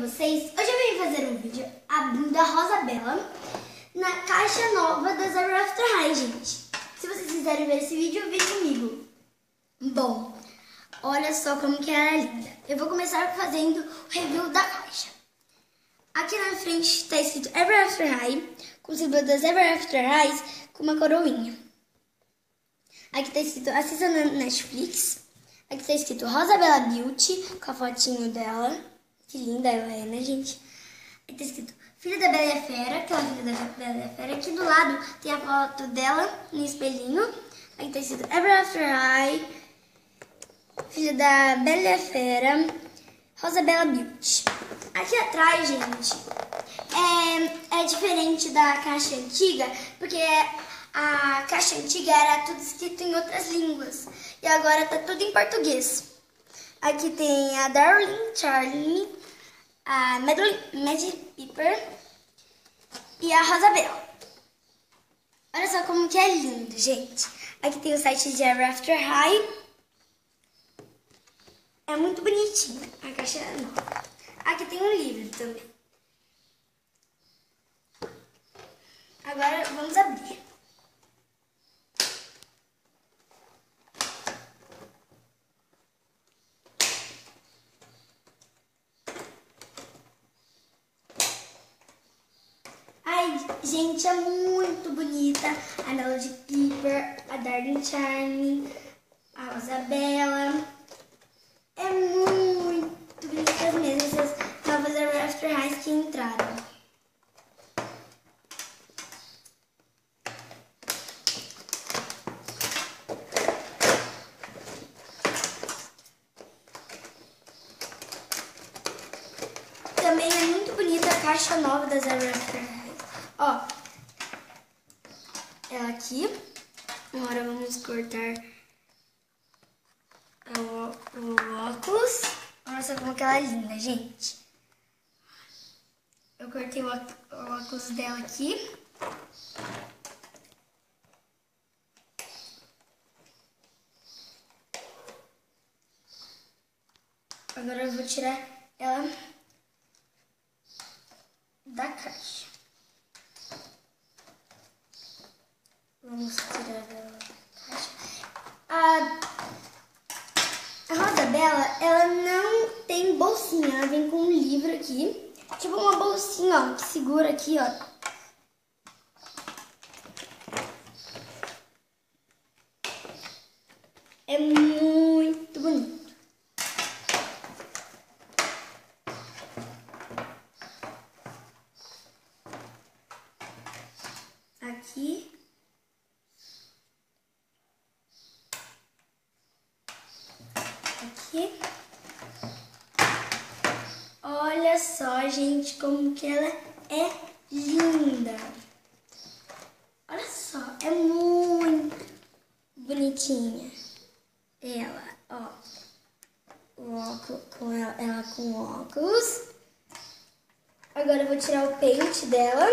vocês? Hoje eu vim fazer um vídeo abrindo a Rosabella na caixa nova da Ever After High, gente. Se vocês quiserem ver esse vídeo, vem comigo. Bom, olha só como que ela é linda. Eu vou começar fazendo o review da caixa. Aqui na frente está escrito Ever After High, com o símbolo das Ever After Highs, com uma coroinha. Aqui está escrito Assista na Netflix. Aqui está escrito Rosabella Beauty, com a fotinho dela. Que linda ela é, né, gente? Aqui está escrito Filha da Bela e a Fera, que é a filha da Bela e a Fera. Aqui do lado tem a foto dela no espelhinho. Aqui está escrito Ever After High, Filha da Bela e a Fera, Rosabella Beauty. Aqui atrás, gente, é diferente da caixa antiga, porque a caixa antiga era tudo escrito em outras línguas e agora tá tudo em português. Aqui tem a Darling Charlie, a Magic Piper e a Rosabella. Olha só como que é lindo, gente. Aqui tem o site de Ever After High. É muito bonitinho. A caixa é nova. Aqui tem um livro também. Agora vamos abrir. Ai, gente, é muito bonita. A Magic Piper, a Darling Charlie, a Rosabella. É muito bonitas mesmo essas novas Ever After Highs que entraram. Também é muito bonita a caixa nova das Ever After Highs. Ó, ela aqui. Agora vamos cortar o óculos. Olha só como que ela é linda, gente. Eu cortei o óculos dela aqui. Agora eu vou tirar ela da caixa. Vamos tirar ela da caixa. A Rosabella, ela não tem bolsinha, ela vem com um livro aqui, tipo uma bolsinha, ó, que segura aqui, ó. É muito bonito. Aqui. Aqui. Olha só, gente, como que ela é linda. Olha só, é muito bonitinha. Ela, ó, o óculos, ela com óculos. Agora eu vou tirar o pente dela.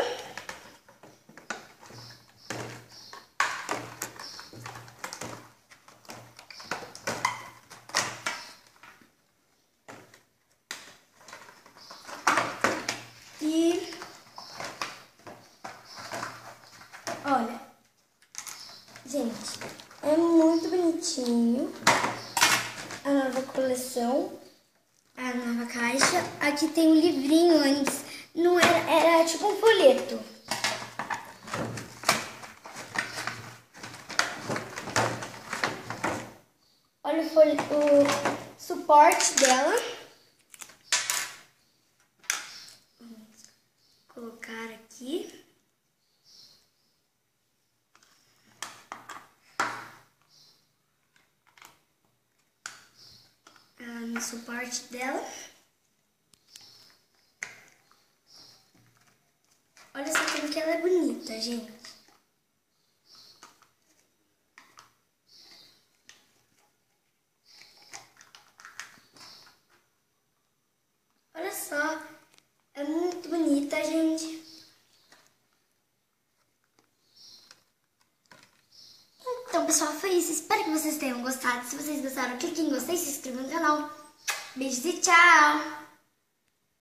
E olha, gente, é muito bonitinho a nova coleção, a nova caixa. Aqui tem um livrinho antes, não era tipo um folheto. Olha o suporte dela. Colocar aqui. No suporte dela. Olha só como que ela é bonita, gente. Olha só. É muito bonita, gente. Então, pessoal, foi isso. Espero que vocês tenham gostado. Se vocês gostaram, clique em gostei, se inscreva no canal. Beijos e tchau!